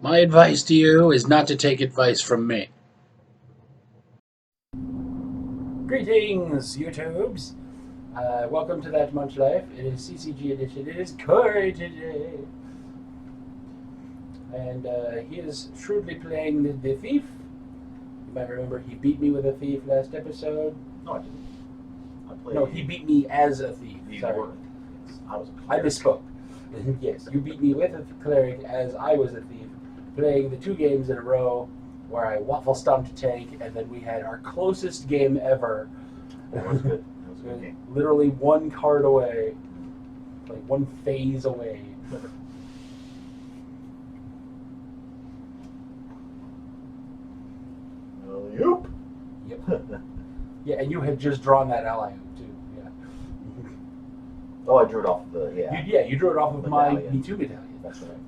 My advice to you is not to take advice from me. Greetings, YouTubes. Welcome to That Munch Life. It is CCG edition. It is Cory today. And he is shrewdly playing the thief. You might remember he beat me with a thief last episode. No, I didn't. No, he beat me as a thief. Sorry. I was a I cleric. misspoke. Yes, you beat me with a cleric as I was a thief, playing the 2 games in a row where I waffle stomped a tank, and then we had our closest game ever. It was good. It was a good game. Literally 1 card away, like 1 phase away. Yoop. Yep. Yeah, and you had just drawn that ally too. Yeah. Oh, I drew it off the You drew it off of my Medallion. Me Too medallion. That's right.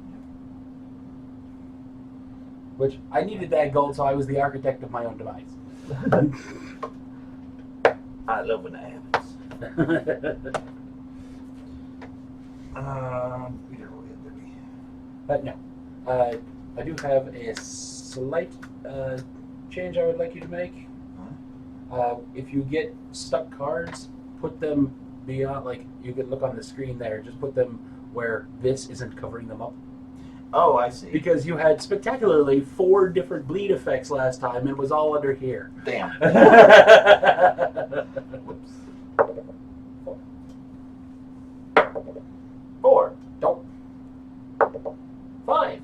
Which I needed that gold, so I was the architect of my own demise. I love when that happens. We didn't really have to be. But no, I do have a slight change I would like you to make. If you get stuck cards, put them beyond, like you can look on the screen there, just put them where this isn't covering them up. Oh, I see. Because you had spectacularly 4 different bleed effects last time and it was all under here. Damn. Whoops. 4. Don't. 5.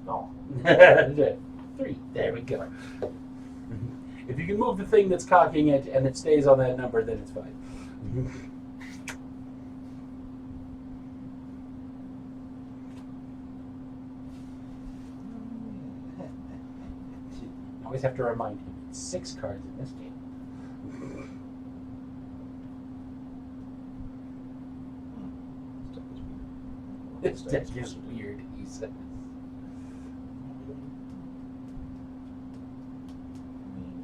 No. 3. There we go. If you can move the thing that's cocking it and it stays on that number, then it's fine. I always have to remind him, it's 6 cards in this game. This deck is weird, he says.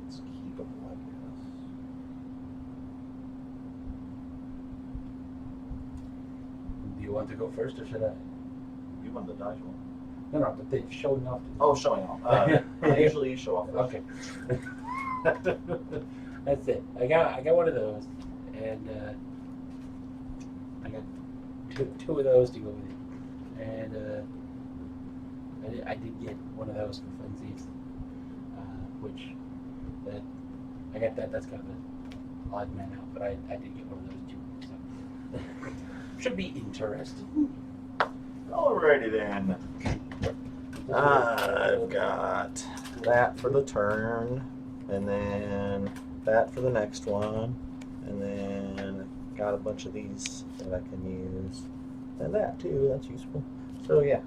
It's keepable, I guess. Do you want to go first or should I? You won the dice roll. No, but they're showing off. Oh, showing off. Usually you show off first. Okay. That's it. I got one of those, and I got two of those to go with it, and I did get one of those for funsies, which I got that. That's kind of an odd man out, but I did get one of those too. So should be interesting. Alrighty then. I've got that for the turn, and then that for the next one, and then got a bunch of these that I can use, and that too. That's useful. So yeah.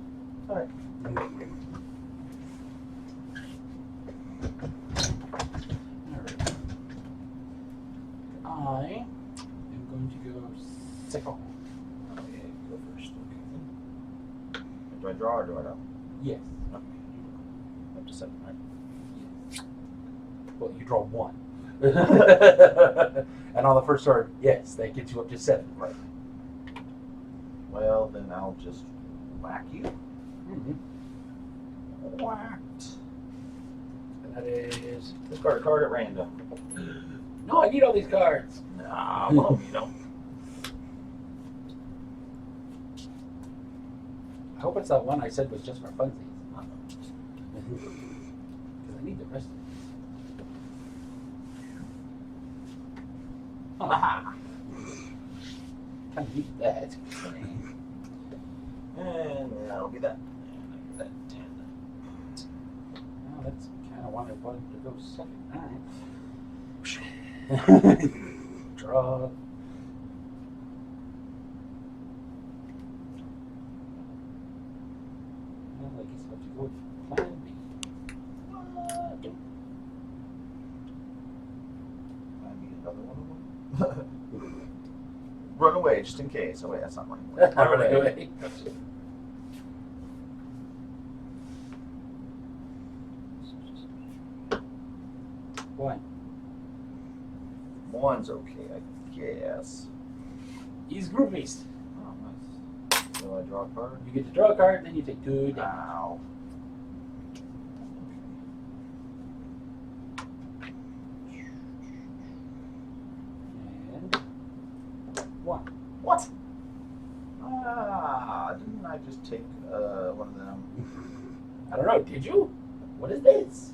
All right. I am going to go second. Okay, go first. Okay. Do I draw or do I not? Yes. Okay. Up to 7, right? Yes. Well, you draw 1. And on the first turn, yes, that gets you up to 7. Right. Well, then I'll just whack you. Mm-hmm. Whacked. That is. Discard a card at random. No, I need all these cards. Nah, well, you don't. I hope it's that one I said was just for funsies. Because I need the rest of it. Aha! Can't beat that. And that'll be that. And that 10. Well, that's kind of what I wanted to go second. Alright. Draw. Well, I guess I'll have to go with plan B. I need another one of them. Run away, just in case. Oh wait, that's not running away. Run away. One. One's okay, I guess. He's groupies. Oh, nice. So I draw a card. You get to draw a card, then you take 2 damage. Ow. And 1. What? Didn't I just take one of them? I don't know, did you? What is this?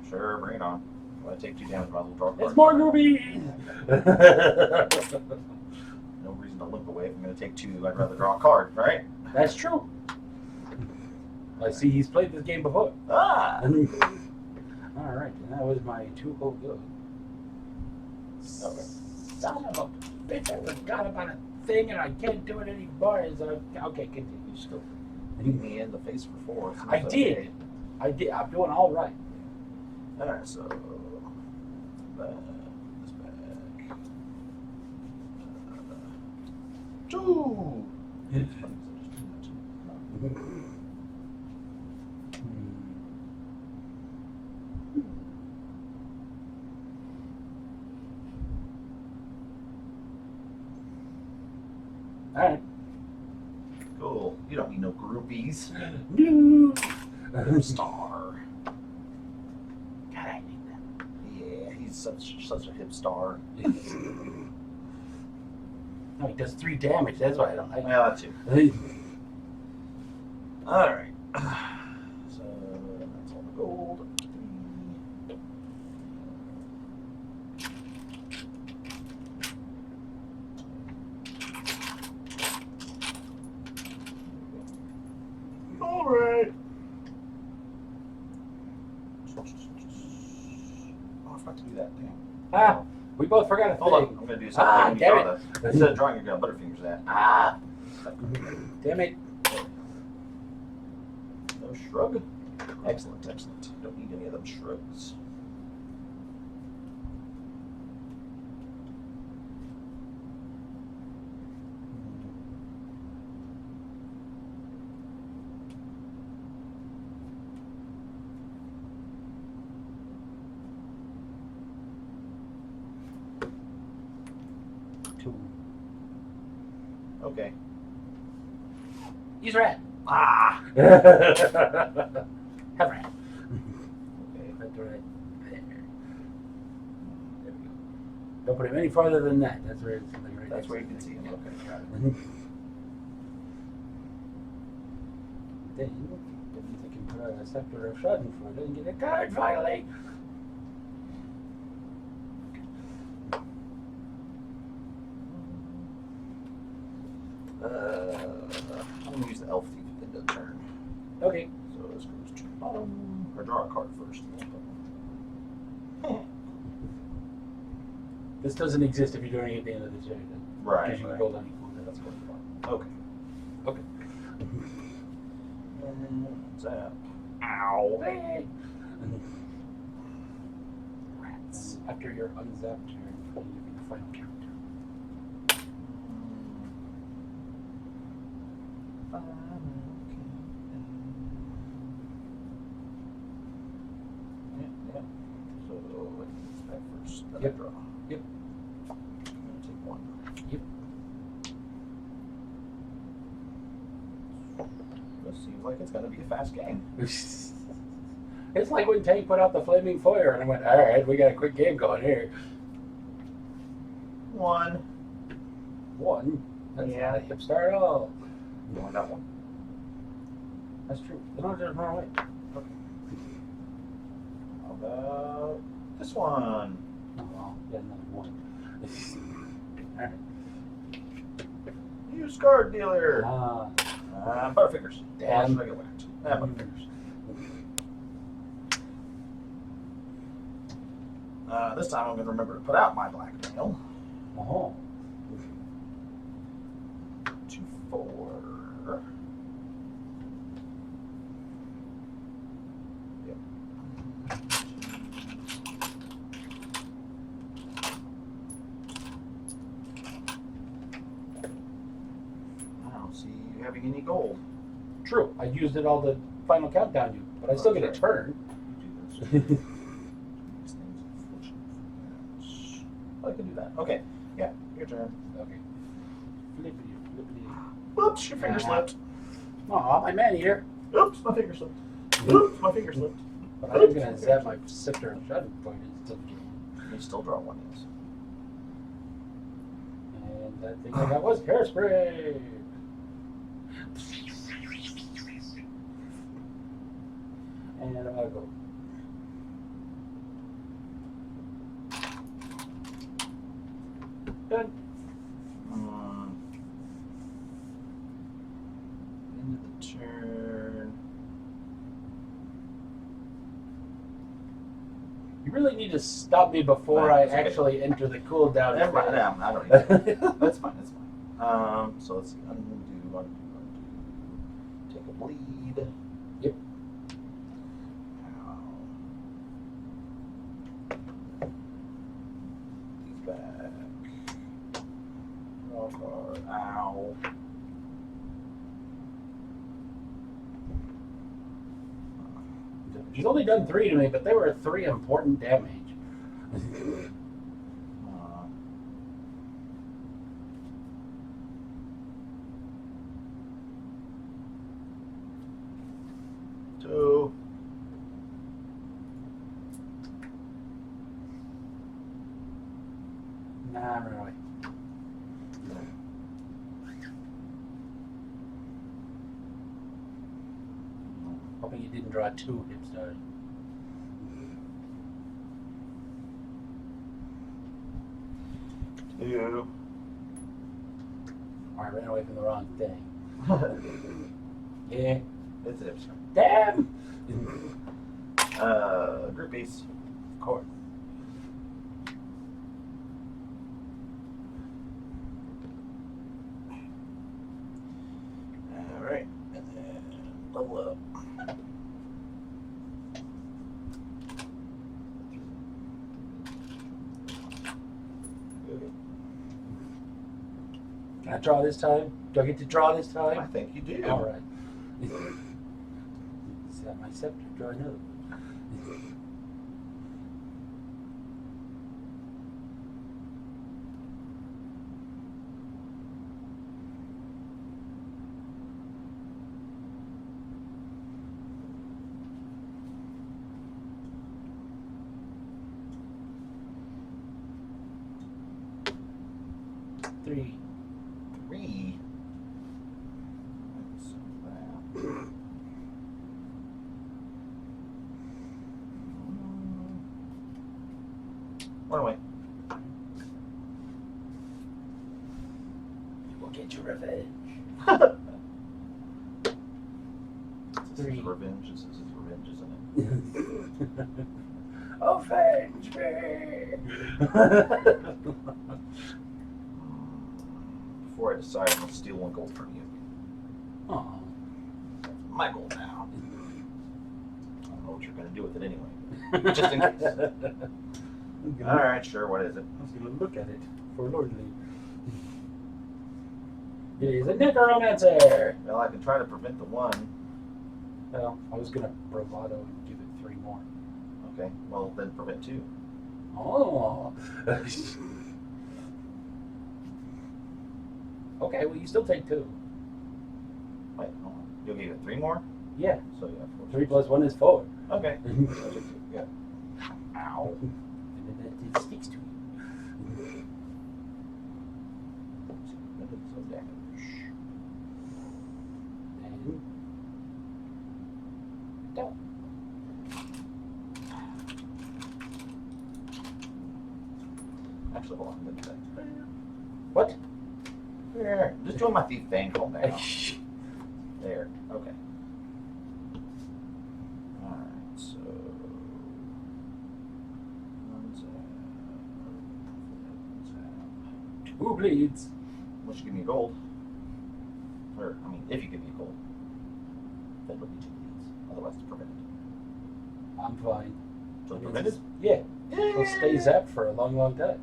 Sure, bring it on. When I take 2 damage, might as well draw a card. It's more rubies! No reason to limp away if I'm going to take 2. I'd rather draw a card, right? That's true. I see he's played this game before. Ah! Alright, and that was my 2 whole go. Okay. Son of a bitch, I forgot about a thing and I can't do it anymore. So, okay, continue. You still hit me in the face for 4. I did. Okay. I did. I'm doing all right. Alright, so this back. 2! It's funny, 'cause I just did that too. Alright. Cool. You don't need no groupies. No. Star. God, I need that. Yeah, he's such a hip star. No, he does 3 damage. That's why I don't like Yeah, that too. it. Alright. So that's all the gold. Alright. Oh, I forgot to do that. Damn. Ah, we both forgot a thing. Hold on, I'm gonna do something. Ah, when you damn draw it. that. Instead of drawing, you're gonna butterfingers that. Ah, damn it. No shrug. Excellent, excellent. Don't need any of them shrugs. Okay. He's red. Ah! Have red. Okay. That's right. There we go. Don't put him any farther than that. That's where it's like right. That's next where you to can it. see him. Okay, got it. Then that means I can put a scepter of Schadenfreude and get a card finally. I'm gonna use the elf thief at the end of the turn. Okay. So this goes to the bottom. Or draw a card first. This doesn't exist if you're doing it at the end of the turn. Right. Because you can roll unequal. That's going to the bottom. Okay. Okay. And zap. Ow. Hey. Rats. After your unzapped turn, you have your final countdown. Yeah. So it's back first. Then Yep. I draw. Yep. I'm gonna take 1. Yep. This seems like it's gonna be a fast game. It's like when Tank put out the flaming fire, and I went, all right, we got a quick game going here. 1. 1? That's Yeah. not a hip star at all. You want that one? That's true. They don't just run away. Okay. How about this one? Oh, well, got another 1. All right. Use card dealer. Butterfingers. Damn. Should I get whacked? Butterfingers. This time I'm going to remember to put out my blackmail. Oh. 2, 4. Yep. I don't see you having any gold. True. I used it all the final countdown, but I still get a turn. You do this. I can do that. Okay. Yeah, your turn. Okay. Flip you. Oops, your finger slipped. Aw, my man here. Oops, my finger slipped. Oops, my finger slipped. But I was gonna zap my scepter and shot point and still get it. You still draw one, yes. And that thing I got was hairspray. And I'm gonna go. Done. End of the turn. You really need to stop me before Right, I it's okay. actually enter the cooldown. Never mind, I don't need that. That's fine, that's fine. So let's see. Undo. Take a bleed. Yep. Ow. He's back. Draw card. Ow. She's only done 3 to me, but they were 3 important damage. Two. Nah, run away. Hoping you didn't draw 2 hip stars. Two. I ran away from the wrong thing. Yeah. It's an ipsum. Damn! Groupies. Of course. Alright. And then level up. Okay. Can I draw this time? Do I get to draw this I time? think you do. All right. Set my scepter. Draw another one. Three. Three. That's that. Run away. You will get your revenge. This Three. is revenge. This is revenge, isn't it? Avenge me! Before I decide, I'm gonna steal 1 gold from you. Aw. That's my gold now. I don't know what you're gonna do with it anyway. Just in case. All right, sure. What is it? I was going to look at it for lordly. It is a necromancer! Well, I can try to prevent the 1. Well, I was going to bravado and give it 3 more. Okay. Well, then prevent 2. Oh! Okay, well, you still take 2. Wait, hold on. You'll give it 3 more. Yeah. So yeah, 4. 3 plus 1 is 4. Okay. Yeah. Ow. And then it sticks to you. Some damage. And don't. Actually, hold on. Let me do that. What? There. Just doing my thief bang call now. There. Okay. Alright, so. Who bleeds? Unless you give me a gold. Or, I mean, if you give me a gold. Then it'll be 2 bleeds. Otherwise, it's prevented. I'm fine. So it's prevented? Yeah. Yeah. It'll stay zapped for a long, long time.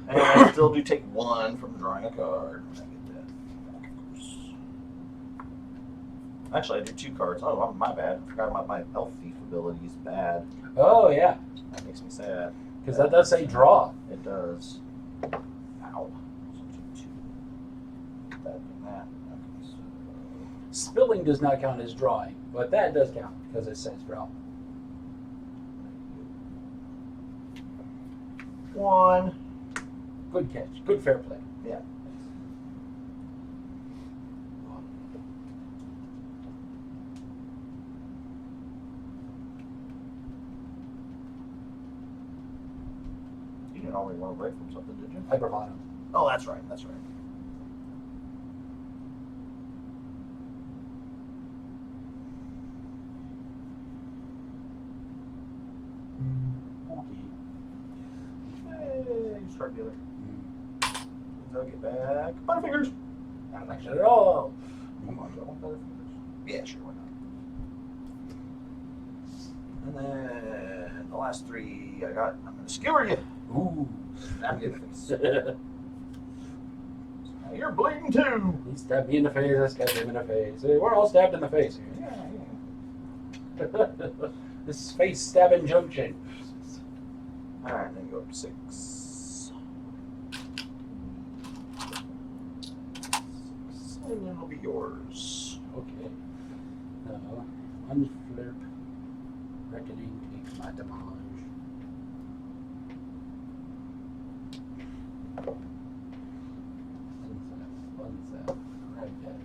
And I still do take 1 from drawing a card. I get that. Of course. Actually, I do 2 cards. Oh, my bad. I forgot about my elf thief abilities. Bad. Oh, yeah. That makes me sad. Because that does say draw. It does. Ow. Substitute 2. That and that. Okay, so. Spilling does not count as drawing, but that does count because it says draw. 1. Good catch. Good fair play. Yeah. You didn't already run away from something, did you? I bravado. Oh, that's right. That's right. Hey, start dealer. I'll get back. Butterfingers. Not an action at all. Come on, do I want Butterfingers? Yeah, sure, why not? And then the last 3 I got, I'm going to skewer you. Ooh. Stab you in the face. Now you're bleeding too. He stabbed me in the face, I stabbed him in the face. Hey, we're all stabbed in the face here. Yeah. This is face stabbing junction. Alright, then go up to 6. And then it'll be yours. Okay. Unflip. Reckoning takes my damage. One's that. Right that.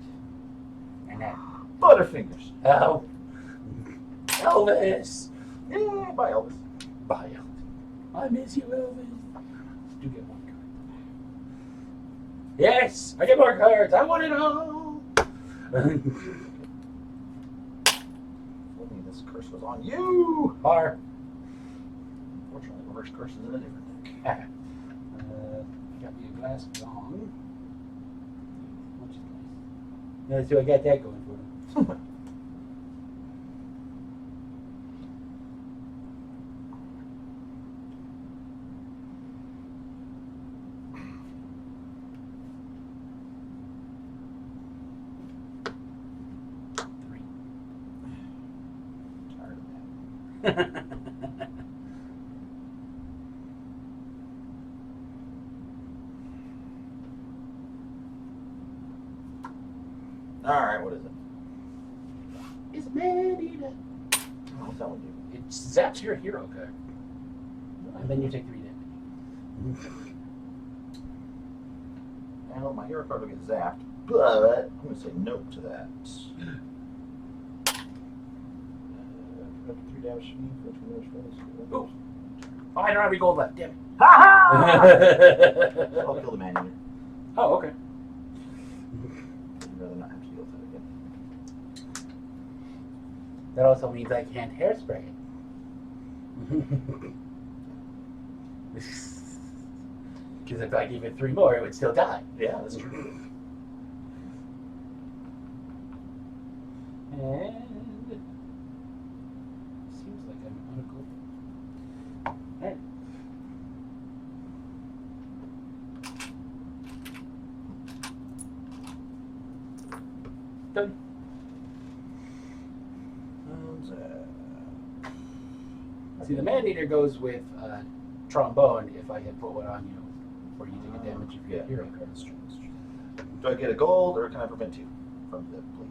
And that. Butterfingers. Oh. Elvis! Yeah, bye Elvis. Bye, Elvis. I miss you, Elvis. Do get 1 card. Yes! I get more cards! I want it all! Only this curse was on you! Bar. Unfortunately, reverse curse is in a different deck. Got me a glass gong. Which is nice. Yeah, so I got that going for him. Alright, what is it? It's man-eater. What's that one do? It zaps your hero card. And then you take 3 damage. Well, my hero card will get zapped, but I'm going to say nope to that. 3 damage to me, 4 damage for this. Ooh. Oh, I don't have any gold left. Damn it. Ha ha! I'll kill the man eater. Oh, okay. I'd rather not have to deal with that again. That also means I can't hairspray it. Because if I give it 3 more, it would still die. Yeah, that's true. And seems like I'm on a go. Alright. Done. See, the man-eater goes with trombone if I had put one on you, or you take a damage if your hero card. That's true. Do I get a gold, or can I prevent 2 from the bleed?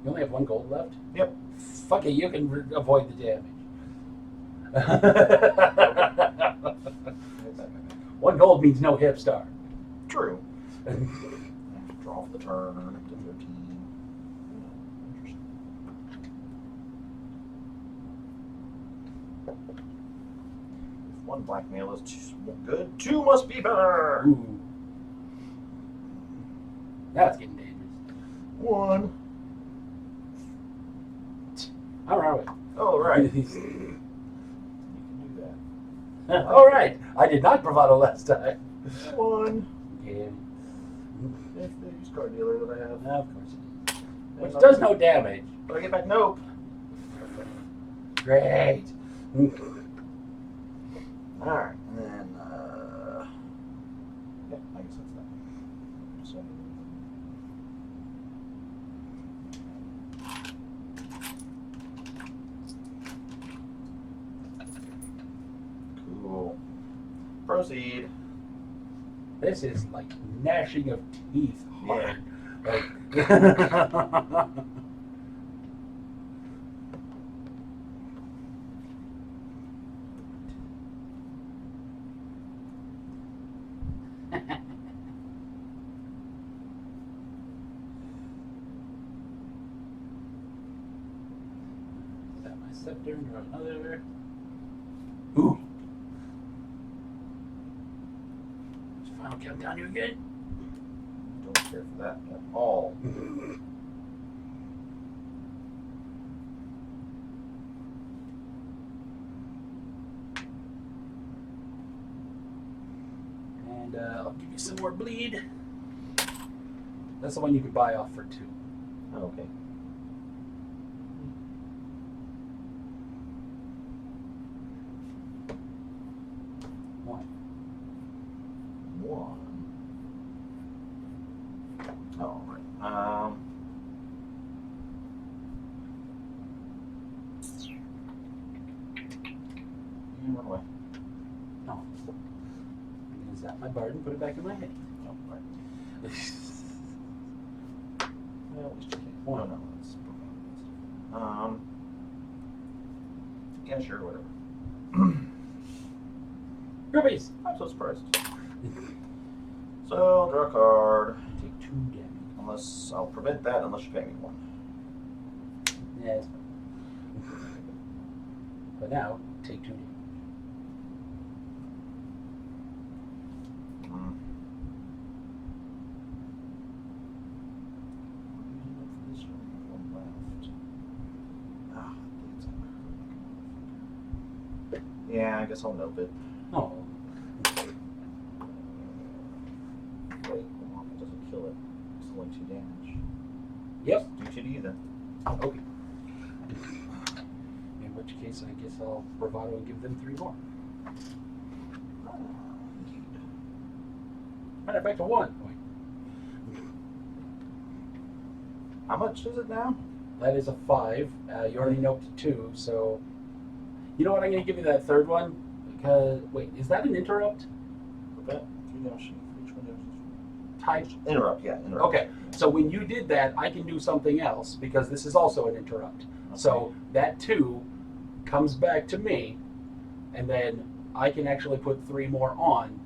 You only have 1 gold left? Yep. Fuck it, you can avoid the damage. 1 gold means no hip star. True. I have to draw off the turn up to 13. Interesting. If 1 blackmail is good, 2 must be better. Ooh. Now it's getting dangerous. 1. All right. Oh, right. You can do that. All right. I did not bravado last time. 1. Yeah. If the use card dealer that I have. Of course it is. Which does no damage. But I get back nope. Great. Alright, and then, yeah, I guess that's that. So, Proceed. This is like gnashing of teeth hard. Like, Set my scepter into another. Ooh. Final countdown you again? Don't care for that at all. And I'll give you some more bleed. That's the one you could buy off for 2. Oh, okay. One. All right. Run away. No. I'm gonna zap my bard and put it back in my hand. Oh, right. Well, at least you can't. One. No, no, that's yeah, sure, whatever. Groupies! I'm so surprised. So, draw a card. Take 2 damage. Unless I'll prevent that unless you pay me 1. Yeah, it's fine. But now, take 2 damage. Yeah, I guess I'll nope it. Oh. Wait, hold on, it doesn't kill it. It's only 2 damage. Yep. Do 2 to you then. Okay. In which case, I guess I'll bravado and give them 3 more. Alright, back to 1. How much is it now? That is a 5. You already noped 2, so... You know what? I'm going to give you that 3rd one. Because... Wait, is that an interrupt? Prevent 3 damage. Type? Interrupt, yeah, interrupt. Okay, so when you did that, I can do something else, because this is also an interrupt. Okay. So that 2 comes back to me, and then I can actually put 3 more on,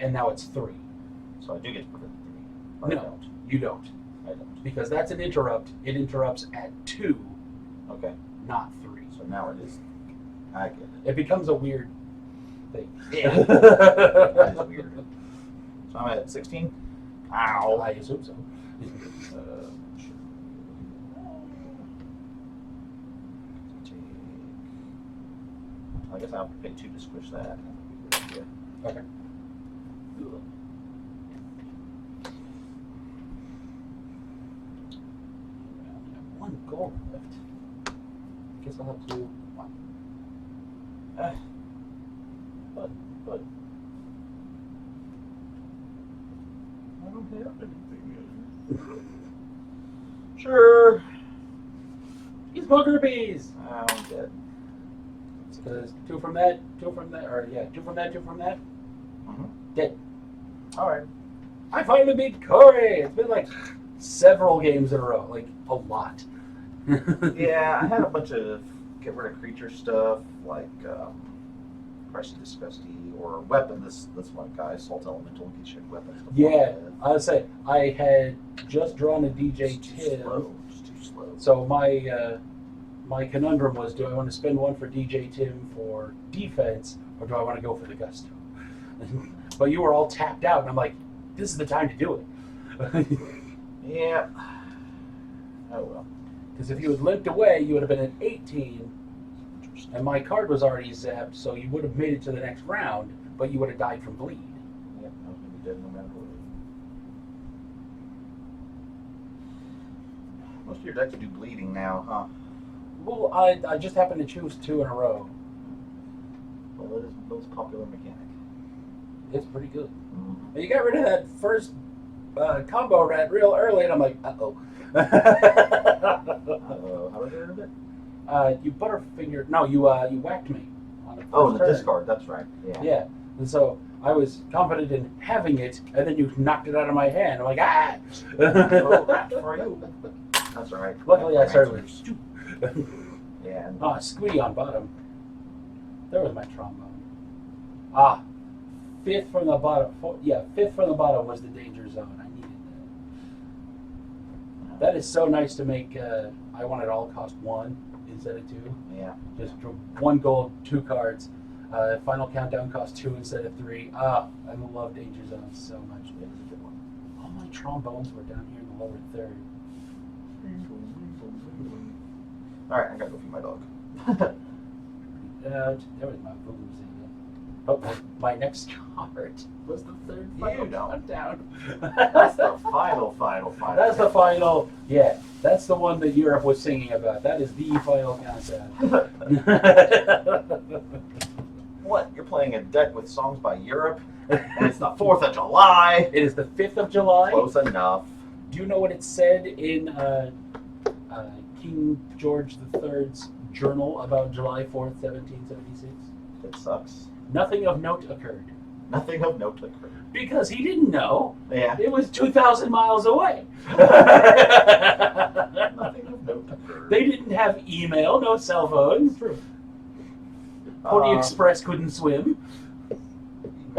and now it's 3. So I do get to prevent 3. Or I No, don't. you don't. I don't. Because that's an interrupt. It interrupts at 2, Okay. not 3. So now it is. I get it. It becomes a weird thing. Yeah. That is weird. So I'm at 16? Ow. I assume so. Sure. I guess I'll pay 2 to squish that. Yeah. Okay. One gold left. Guess I'll have to do 1. But I don't have anything. Sure. He's more groupies! I'm dead. Because 2 from that, 2 from that, or yeah, 2 from that, 2 from that. Mm-hmm. Dead. Alright. I finally beat Cory! It's been like several games in a row, like a lot. Yeah, I had a bunch of get rid of creature stuff, like Pricey Disgusty, or weapon. This one guy, Salt Elemental, in case you had weapons. to Yeah, play with. I would say I had just drawn a DJ It's too Tim. slow. It's too slow. So my conundrum was, do I want to spend 1 for DJ Tim for defense, or do I want to go for the gusto? But you were all tapped out, and I'm like, this is the time to do it. Yeah. Oh well. Because if you had limped away, you would have been at 18, Interesting. and my card was already zapped, so you would have made it to the next round, but you would have died from bleed. Yeah, I was gonna be dead no matter what. Most of your decks do bleeding now, huh? Well, I just happened to choose 2 in a row. Well, it is the most popular mechanic. It's pretty good. Mm-hmm. And you got rid of that first combo rat real early, and I'm like, uh-oh. How do I get rid of it? You butterfingered. No, you whacked me. On the Oh, first the turn. discard. That's right. Yeah. Yeah. And so I was confident in having it, and then you knocked it out of my hand. I'm like, ah! Oh, that's for you. That's all right. Luckily, I started with stoop. Yeah. And Squee on bottom. There was my trombone. Ah, fifth from the bottom. Fifth from the bottom was the danger zone. I needed that. That is so nice to make. I want it all cost 1 instead of 2. yeah. Just 1 gold, 2 cards. Final countdown costs 2 instead of 3. I love danger zones so much. It was a good one. All my trombones were down here in the lower third. All right, I gotta go feed my dog. There was my vuvuzela. Oh, my next card was the third final countdown. That's the final. That's the final. Yeah, that's the one that Europe was singing about. That is the final countdown. What? You're playing a deck with songs by Europe, and it's the 4th of July. It is the 5th of July. Close enough. Do you know what it said in King George III's journal about July 4th, 1776? It sucks. Nothing of note occurred. Nothing of note occurred. Because he didn't know. Yeah. It was 2,000 miles away. Nothing of note occurred. They didn't have email, no cell phones. Pony Express couldn't swim. He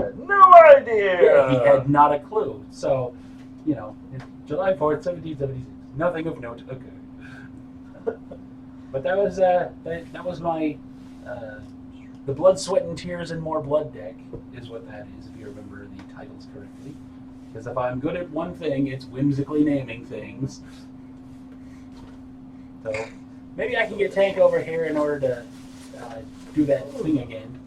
had no idea. Yeah, he had not a clue. So, July 4th, 1776. Nothing of note occurred. But that was my the Blood, Sweat, and Tears and More Blood deck is what that is, if you remember the titles correctly. Because if I'm good at one thing, it's whimsically naming things. So maybe I can get Tank over here in order to do that thing again.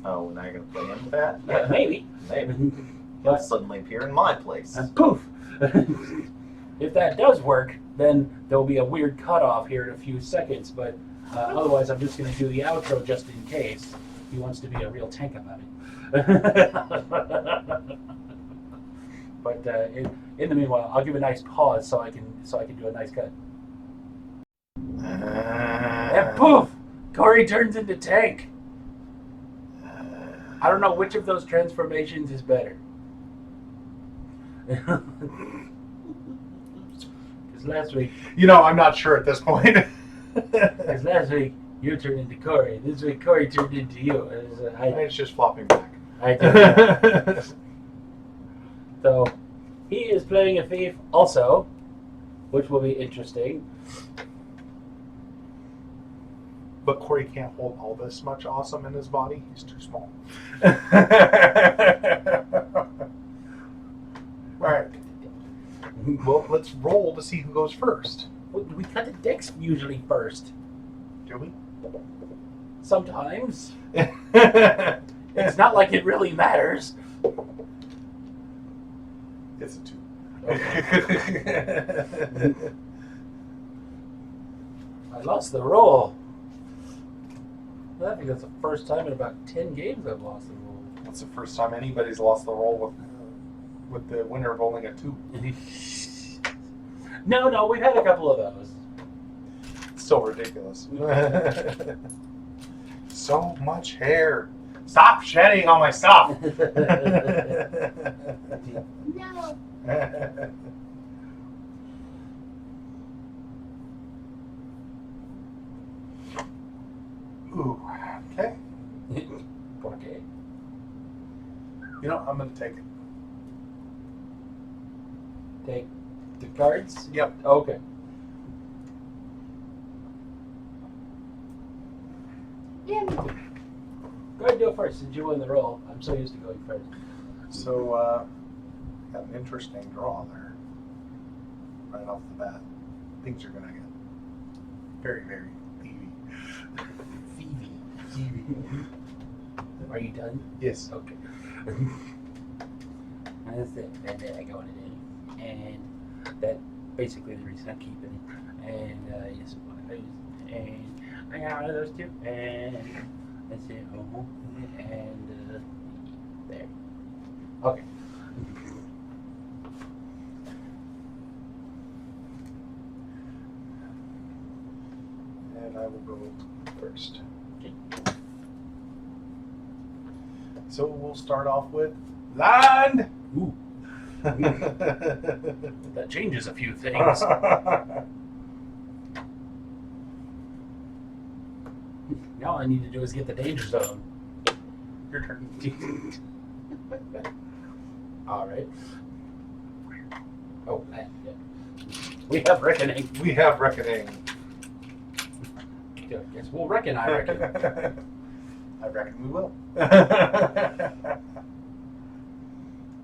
Oh, now you're gonna play him with that? Yeah, maybe. Maybe. He'll suddenly appear in my place. And poof! If that does work, then there'll be a weird cutoff here in a few seconds, but otherwise I'm just going to do the outro just in case he wants to be a real tank about it. But in the meanwhile, I'll give a nice pause so I can do a nice cut. And poof! Cory turns into Tank. I don't know which of those transformations is better. Because last week, I'm not sure at this point. Because last week you turned into Cory. This week Cory turned into you. It's just flopping back. I did. So he is playing a thief also, which will be interesting. But Cory can't hold all this much awesome in his body. He's too small. All right. Well, let's roll to see who goes first. We cut the decks usually first. Do we? Sometimes. It's not like it really matters. It's a 2. Okay. I lost the roll. I think that's the first time in about 10 games I've lost the roll. That's the first time anybody's lost the roll with the winner rolling a 2. No, we've had a couple of those. It's so ridiculous. So much hair. Stop shedding on my stuff. No. Ooh, okay. Okay. I'm going to take it. Take the cards? Yep. Okay. Yeah, me too. Go ahead and do it first since you won the roll. I'm so used to going first. So, got an interesting draw there. Right off the bat. Things are going to get very, very thievy. Phoebe. Are you done? Yes. Okay. That's it. And then I go in it. And that basically the reason I'm keeping it. And yes, one of those. And I got one of those too. And that's it. And there. Okay. And I will go first. Okay. So we'll start off with land. Ooh, that changes a few things. Now all I need to do is get the danger zone. Your turn. All right. Oh, yeah. We have reckoning. We have reckoning. Yes, we'll reckon. I reckon. I reckon we will.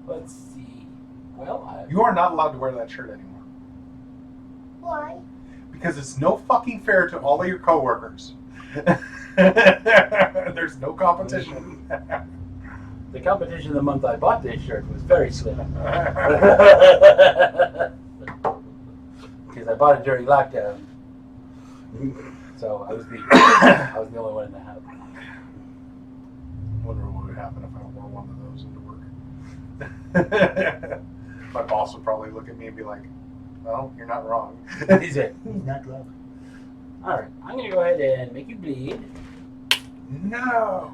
Let's see. Well, You are not allowed to wear that shirt anymore. Why? Because it's no fucking fair to all of your coworkers. There's no competition. the competition the month I bought this shirt was very slim. Because I bought it during lockdown. So I was the only one in the house. I wonder what would happen if I wore one of those into work. My boss would probably look at me and be like, well, you're not wrong. He's not wrong. Alright, I'm going to go ahead and make you bleed. No!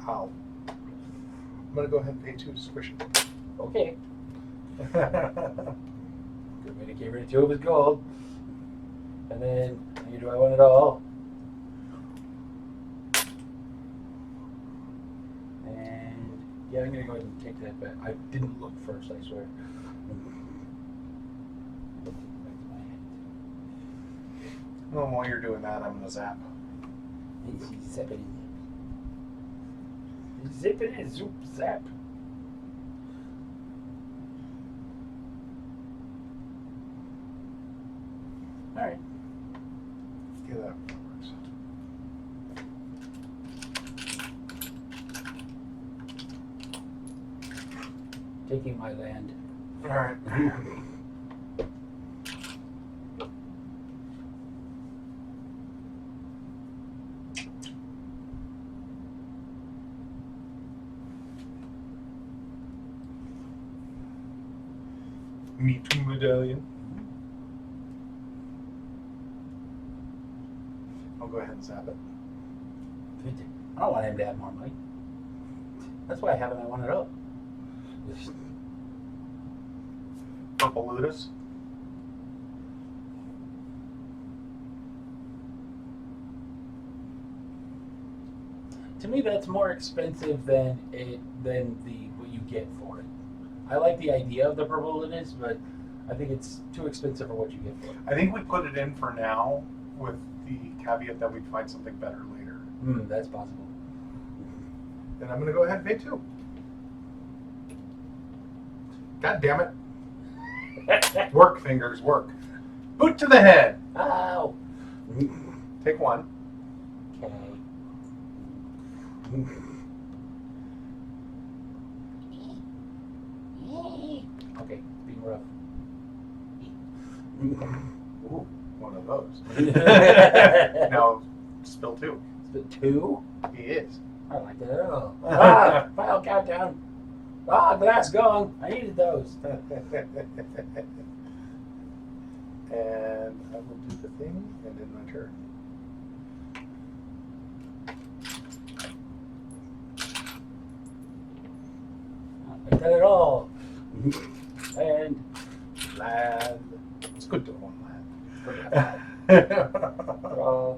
Ow. I'm going to go ahead and pay 2 to squish it. Okay. Good way to get rid of 2 of his gold. And then, do I want it all? And, yeah, I'm going to go ahead and take that back. I didn't look first, I swear. Well, while you're doing that, I'm going to zap. Zip it. Zip it and zoop zap. Alright. Yeah, that works. Taking my land. Alright. Me too medallion. I'll go ahead and zap it. I don't want him to have more money. That's why I haven't. I want it up. Purple Ludus. To me, that's more expensive than what you get for it. I like the idea of the purple Ludus, but I think it's too expensive for what you get for it. I think we put it in for now with the caveat that we'd find something better later. That's possible. Then I'm going to go ahead and pay 2. God damn it. Work, fingers, work. Boot to the head. Ow! Take 1. Okay, being rough. Ooh, one of those. Now, spill 2. Is it 2? He is. I don't like that at all. Final countdown. Glass gone. I needed those. And I will do the thing and end my turn. Not like that at all. And Land. It's good to own land. draw.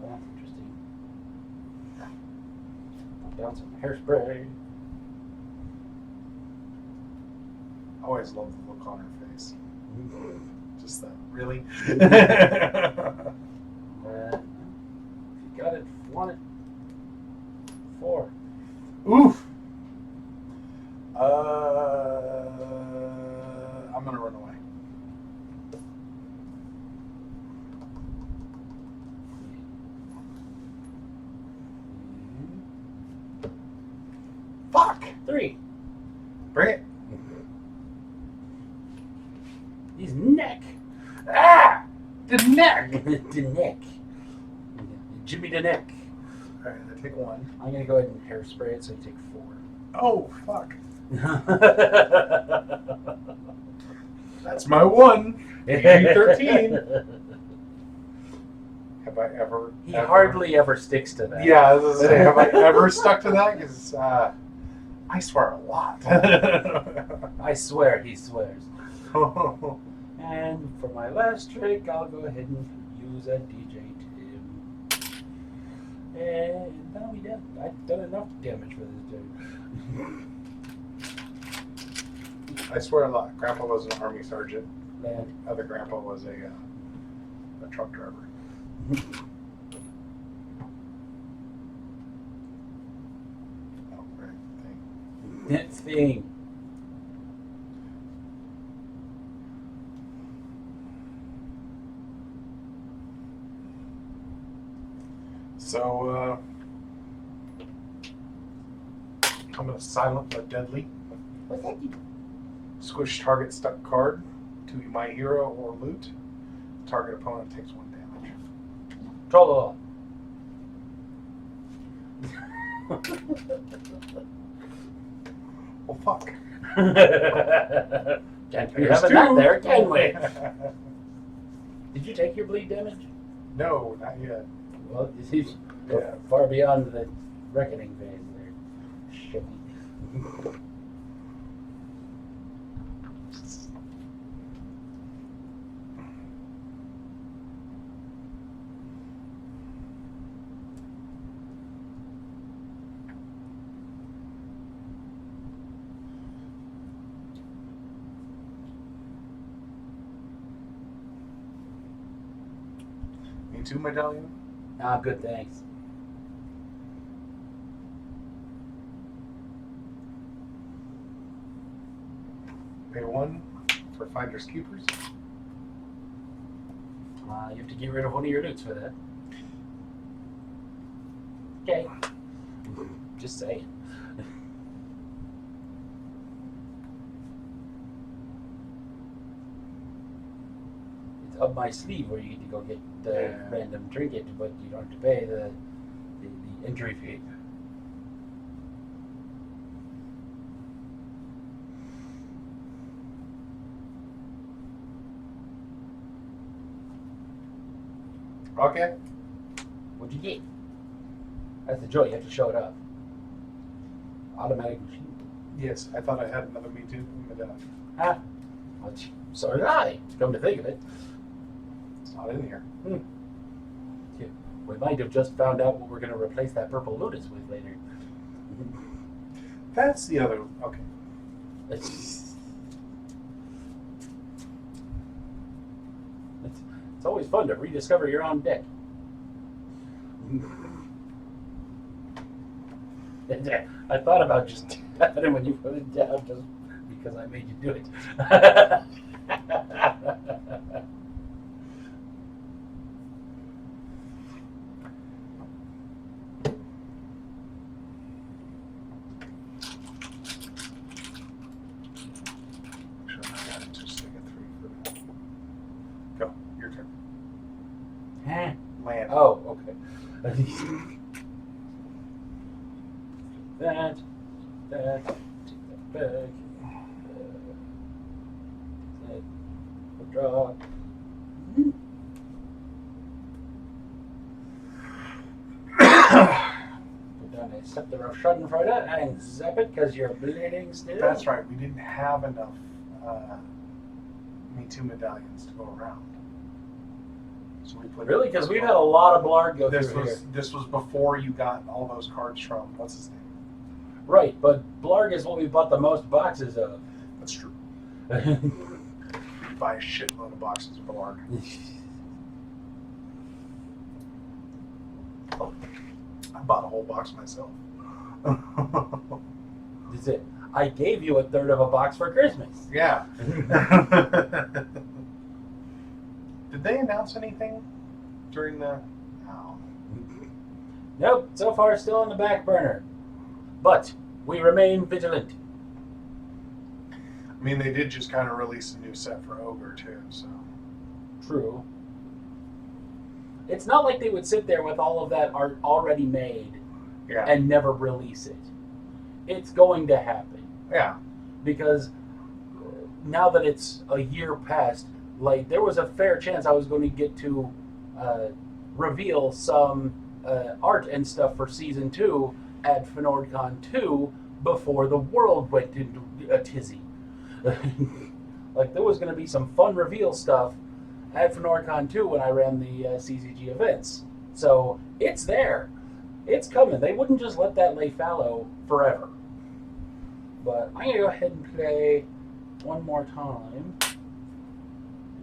That's interesting. Put down some hairspray. I always love the look on her face. Just that, really? If you got it, want it. 4. Oof. I'm gonna run away. Fuck! 3. Bring it. His neck. Ah! The neck! The neck. Jimmy the neck. Alright, I take 1. I'm gonna go ahead and hairspray it so you take 4. Oh, fuck. That's my 1. 13. Have Have I ever? He hardly ever sticks to that. Yeah, I was gonna say, have I ever stuck to that? Because I swear a lot. I swear he swears. And for my last trick, I'll go ahead and use a DJ Tim. And now we done. I've done enough damage for this dude. I swear a lot. Grandpa was an army sergeant. And Other grandpa was a truck driver. Oh, right thing. that thing. So I'm gonna silent but deadly. What's that do? Squish target stuck card to my hero or loot. Target opponent takes 1 damage. Troll. Well, fuck. Can't be having that there, can we? Did you take your bleed damage? No, not yet. Well, he's Yeah. far beyond the reckoning phase there. Shitty. Me too, medallion. Ah, good, thanks. Pay 1 for Finders Keepers. You have to get rid of one of your loots for that. Okay. Just saying. It's up my sleeve where you get to go get the random trinket, but you don't have to pay the entry fee. Okay. What'd you get? That's the joy, you have to show it up. Automatic machine. Yes, I thought I had another Me Too medallion. Huh? Well, so did I, come to think of it. It's not in here. We might have just found out what we're going to replace that purple lotus with later. That's the other. Okay. It's always fun to rediscover your own deck. I thought about just tapping it when you put it down just because I made you do it. Sure, I got it. Just take a 3 for. Go. Your turn. Huh? Land. Oh, okay. that, take that back. Draw. Put down a scepter of Schadenfreude and zap it because you're bleeding still. That's right. We didn't have enough Me Too medallions to go around. So we put. Really? Because we've had a lot of Blarg go This through was here. this was before you got all those cards from what's his name? Right, but Blarg is what we bought the most boxes of. That's true. Buy a shitload of boxes of Blarg. I bought a whole box myself. That's it. I gave you a third of a box for Christmas. Yeah. Did they announce anything during the? Oh. Nope, so far still on the back burner. But we remain vigilant. I mean, they did just kind of release a new set for Ogre too, so. True. It's not like they would sit there with all of that art already made Yeah. and never release it. It's going to happen. Yeah. Because now that it's a year past, like, there was a fair chance I was going to get to reveal some art and stuff for season 2 at FNordCon 2 before the world went into a tizzy. Like, there was going to be some fun reveal stuff at FNordCon 2 when I ran the CCG events. So it's there. It's coming. They wouldn't just let that lay fallow forever. But I'm going to go ahead and play one more time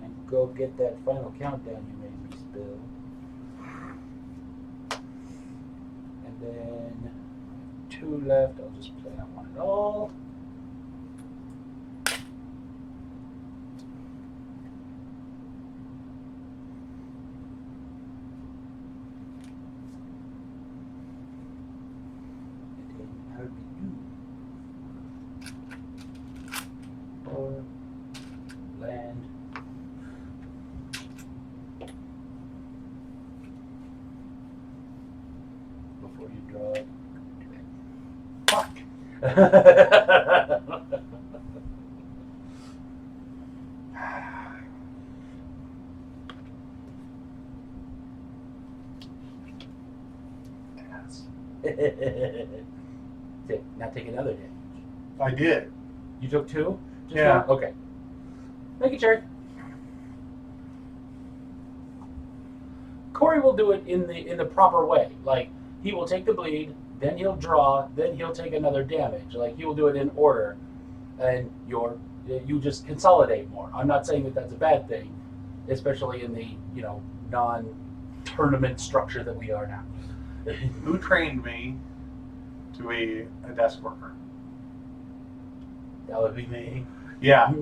and go get that final countdown you made me spill. And then 2 left. I'll just play on one at all. Or land. Before you draw it. Fuck! Now take another damage. I did. You took 2? Just Yeah. one? Okay. Thank you, Cherry. Cory will do it in the proper way. Like, he will take the bleed, then he'll draw, then he'll take another damage. Like, he will do it in order, and you just consolidate more. I'm not saying that that's a bad thing, especially in the non-tournament structure that we are now. Who trained me to be a desk worker? That would be me. Yeah.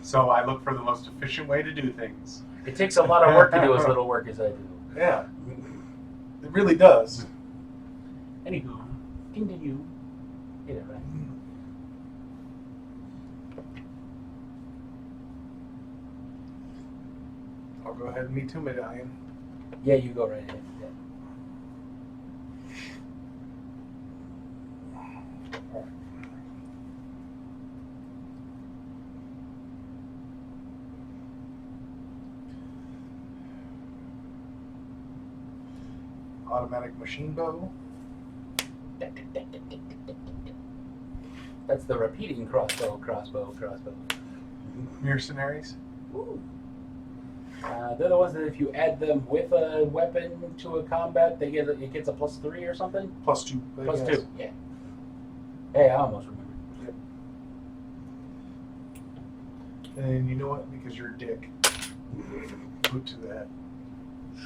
So I look for the most efficient way to do things. It takes a lot of work to do as little work as I do. Yeah. It really does. Anywho, continue. You know, right? I'll go ahead and meet 2 medallion. Yeah, you go right ahead. Yeah. Automatic machine bow. That's the repeating crossbow. Mercenaries. Ooh. They're the ones that if you add them with a weapon to a combat, it gets a +3 or something. +2. +2. Yeah. Hey, I almost remembered. Yep. And you know what? Because you're a dick. Boot to the head.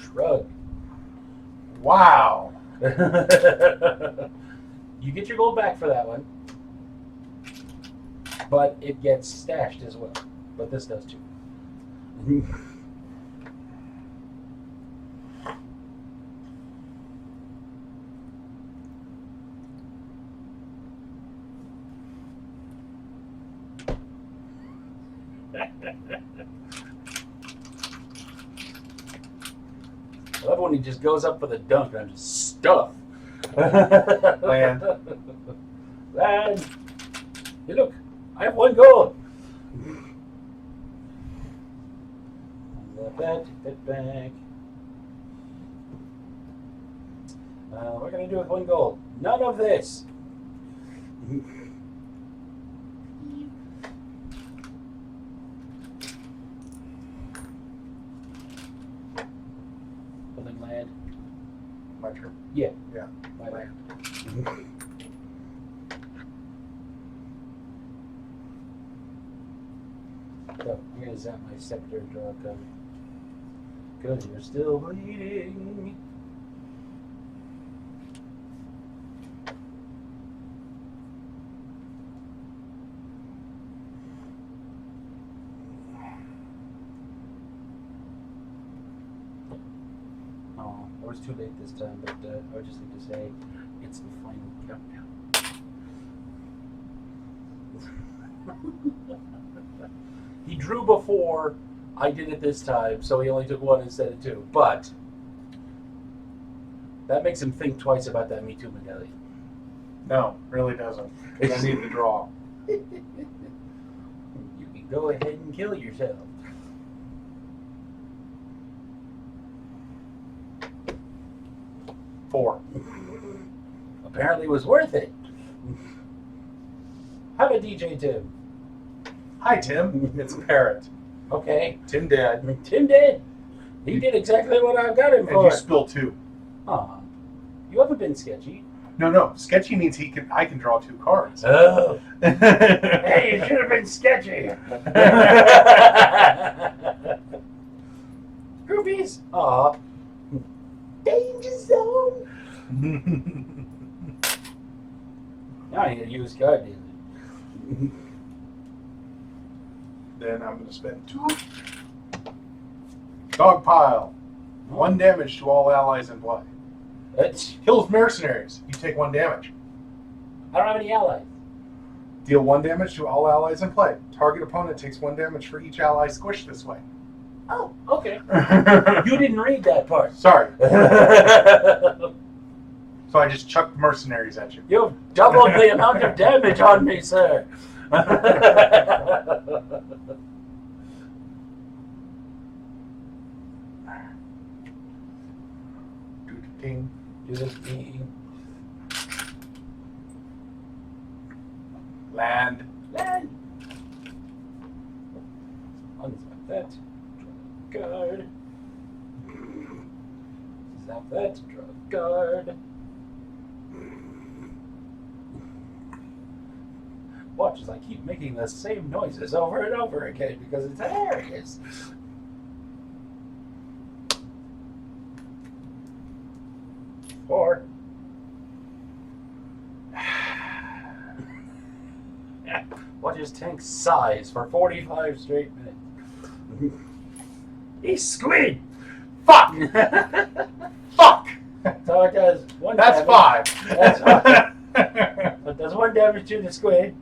Shrug. Wow. You get your gold back for that one, but it gets stashed as well. But this does too. I love when he just goes up for the dunk and I'm just stuffed. Land. Land. Hey, look, I have 1 gold. Take that back. What are we going to do with 1 gold? None of this. Building land. My turn. Yeah. Yeah. My land. So I'm going to zap my scepter and draw a card. Because you're still bleeding. Oh, I was too late this time, but I would just like to say it's the final countdown. He drew before I did it this time, so he only took 1 instead of 2. But that makes him think twice about that Me Too medallion. No, really doesn't. Because I need to draw. You can go ahead and kill yourself. 4. Apparently, it was worth it. How about DJ Tim? Hi, Tim. It's a parrot. Okay, Tim dead. Tim did. He did exactly what I got him And for. you spilled 2. Aw, you haven't been sketchy. No. Sketchy means I can draw 2 cards. Oh. Hey, you should have been sketchy. Groupies. Aw. Danger zone. Now I need to use card dealing. Then I'm going to spend 2. Dog pile. 1 damage to all allies in play. That's, Kills mercenaries. You take 1 damage. I don't have any allies. Deal 1 damage to all allies in play. Target opponent takes 1 damage for each ally squished this way. Oh, okay. You didn't read that part. Sorry. So I just chucked mercenaries at you. You've doubled the amount of damage on me, sir. Ding. Do this being Land. land. Unsnap that. Draw a card. Snap that. Draw a card. Watch as I keep making the same noises over and over again because it's hilarious. Four. Watch his tank size for 45 straight minutes. He's squid! Fuck! Fuck! So it does one That's damage. 5. That's 5. So it does 1 damage to the squid.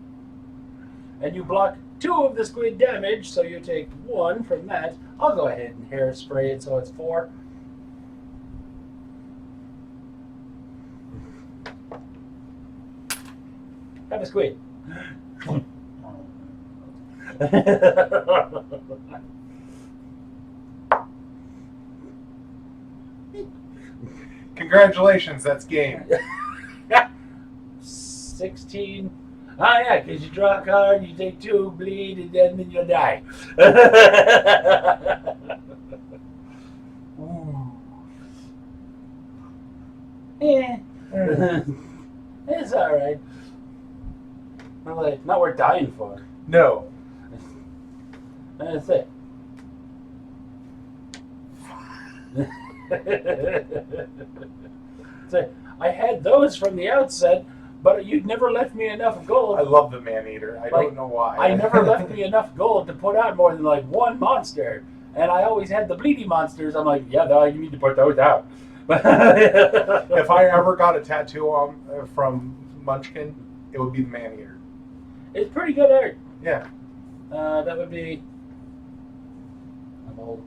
And you block 2 of the squid damage, so you take 1 from that. I'll go ahead and hairspray it so it's 4. Have a squid. Congratulations, that's game. 16. Ah, yeah, because you draw a card, you take 2, bleed, and then you die. Ooh. Yeah. It's alright. Not worth dying for. No. That's it. So I had those from the outset, but you'd never left me enough gold. I love the man-eater. I don't know why. I never left me enough gold to put out more than like 1 monster. And I always had the bleedy monsters. I'm like, yeah, no, you need to put those out. If I ever got a tattoo from Munchkin, it would be the man-eater. It's pretty good art. Yeah. That would be... I'm old.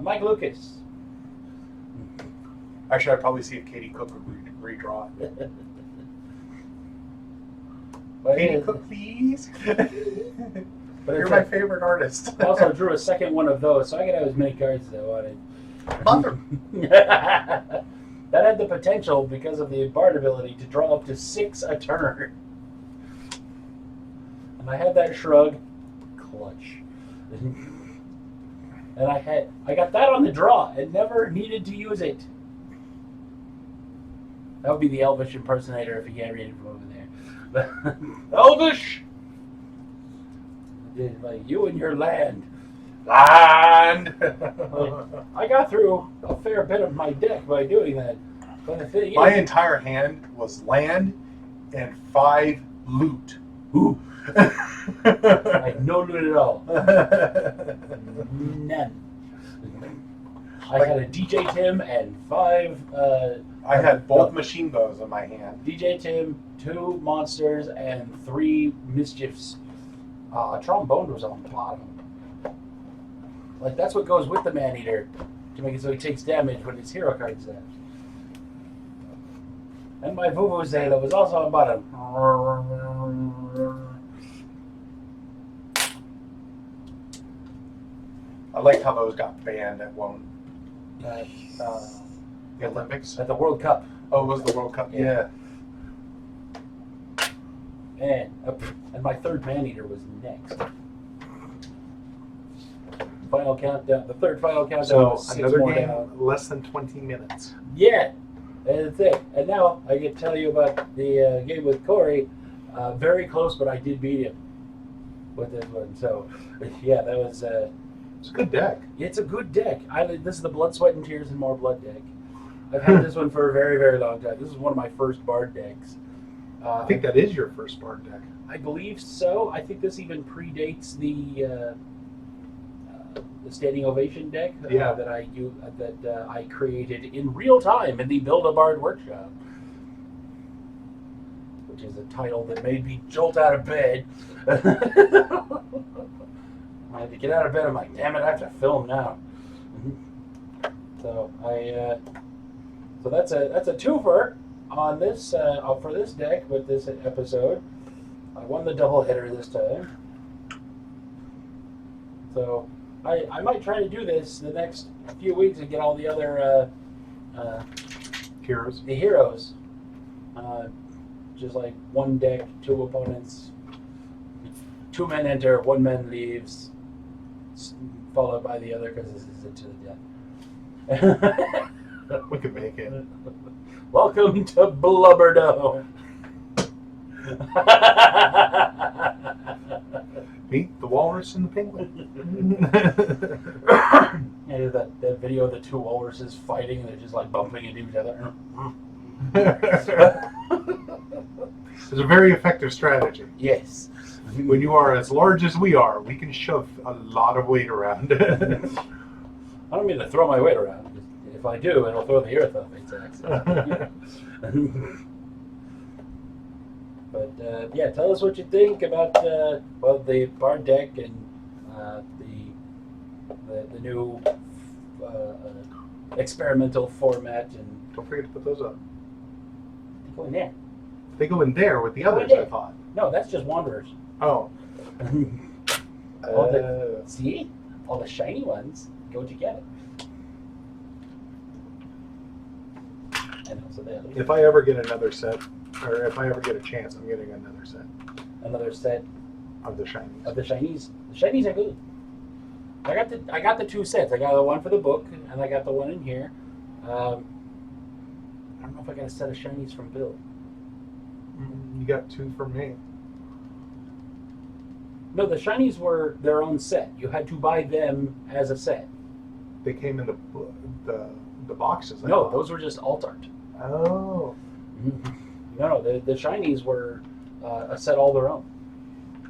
Mike Lucas. Actually, I'd probably see if Katie Cook would redraw it. But Katie yeah, Cook, please. but You're it's my like- favorite artist. I also drew a second one of those, so I could have as many cards as I wanted. Mother. That had the potential, because of the Bard ability, to draw up to 6 a turn. And I had that shrug, clutch. And I got that on the draw and never needed to use it. That would be the Elvish impersonator if you can't read it from over there. Elvish! Like, you and your land. Land. I got through a fair bit of my deck by doing that. But the thing My is, entire hand was land and 5 loot. ooh, like no loot at all. None. I had a DJ Tim and 5 I had both machine bows in my hand. DJ Tim, 2 monsters, and 3 mischiefs. Trombone was on the bottom. Like, that's what goes with the man-eater, to make it so he takes damage when his hero card's there. And my Vuvuzela was also on bottom. I liked how those got banned at one. The Olympics? At the World Cup. Oh, it was the World Cup. Yeah. And my third man-eater was next. Final countdown. The third final countdown So was 6 another more game, down. less than 20 minutes. Yeah, that's it. And now I can tell you about the game with Cory. Very close, but I did beat him with this one. So, yeah, that was... It's a good deck. it's a good deck. This is the Blood, Sweat, and Tears and More Blood deck. I've had this one for a very, very long time. This is one of my first Bard decks. I think that is your first Bard deck. I believe so. I think this even predates the Standing Ovation deck Yeah. that I created in real time in the Build a Bard workshop, which is a title that made me jolt out of bed. I had to get out of bed. I'm like, damn it, I have to film now. So so that's a twofer on this for this deck with this episode. I won the double header this time. So I might try to do this the next few weeks and get all the other Heroes. the heroes. Just like one deck, 2 opponents, 2 men enter, 1 man leaves, followed by the other because this is it to the death. We could make it. Welcome to Blubberdome. Meet the walrus and the penguin. Yeah, that video of the 2 walruses fighting and they're just like bumping into each other. It's a very effective strategy. Yes. When you are as large as we are, we can shove a lot of weight around. I don't mean to throw my weight around. If I do, it'll throw the earth off its axis. But yeah, tell us what you think about the Bard deck and the new experimental format. And Don't forget to put those up. they go in there. They go in there with the Go in others, there. I thought. No, that's just Wanderers. Oh. See, all the shiny ones go together. And also the other. If I ever get another set, or if I ever get a chance, I'm getting another set Another set of the shinies. of the shinies. The shinies are good. I got the 2 sets. I got the one for the book, and I got the one in here. I don't know if I got a set of shinies from Bill. You got 2 from me. No, the shinies were their own set. You had to buy them as a set. They came in the boxes. I No, thought. those were just alt art. Oh. No, the shinies were a set all their own.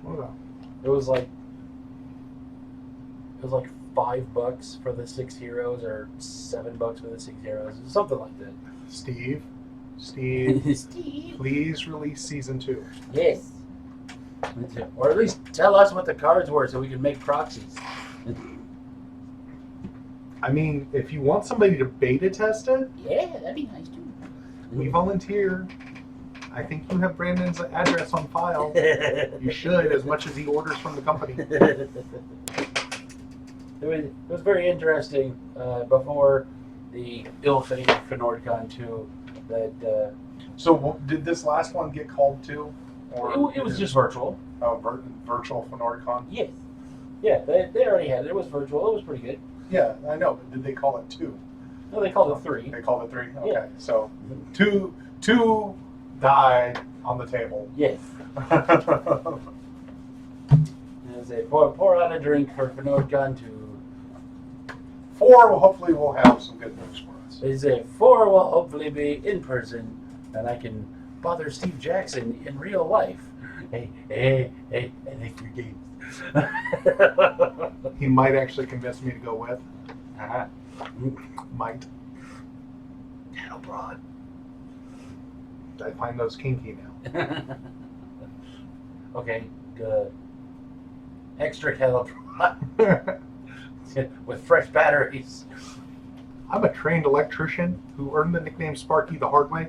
Wow. It was like $5 for the 6 heroes, or $7 for the 6 heroes, something like that. Steve, Steve. please release season 2. Yes. Or at least tell us what the cards were so we can make proxies. I mean, if you want somebody to beta test it, Yeah, that'd be nice too. we volunteer. I think you have Brandon's address on file. You should, as much as he orders from the company. It was very interesting before the ill-fated FNordCon 2 that So, did this last one get called too? Or it was just virtual. Oh, virtual FNordCon? Yes. Yeah, they already had it. It was virtual. It was pretty good. Yeah, I know, but did they call it 2? No, they called it 3. They called it 3? Okay, Yeah. so two died on the table. Yes. As a pour out a drink for FNordCon 2. 4 will hopefully will have some good news for us. They say 4 will hopefully be in person, and I can bother Steve Jackson in real life. Hey, I think your games. He might actually convince me to go with. Uh-huh. Might. Cattle prod. I find those kinky now. Okay, good. Extra cattle prod with fresh batteries. I'm a trained electrician who earned the nickname Sparky the hard way.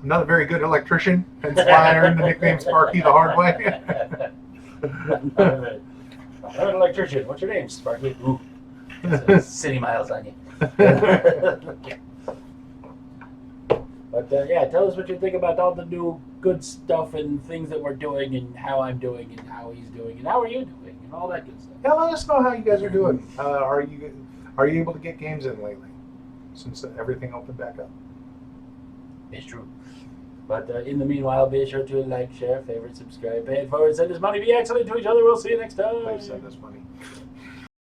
I'm not a very good electrician, hence why I earned the nickname Sparky the hard way. I'm an electrician. What's your name? Sparky. Ooh. It's city miles on you. But yeah, tell us what you think about all the new good stuff and things that we're doing and how I'm doing and how he's doing and how are you doing and all that good stuff. Yeah, let us know how you guys are doing. Are you able to get games in lately since everything opened back up? It's true. But in the meanwhile, be sure to like, share, favorite, subscribe, pay it forward, send us money, be excellent to each other. We'll see you next time. Please send us money.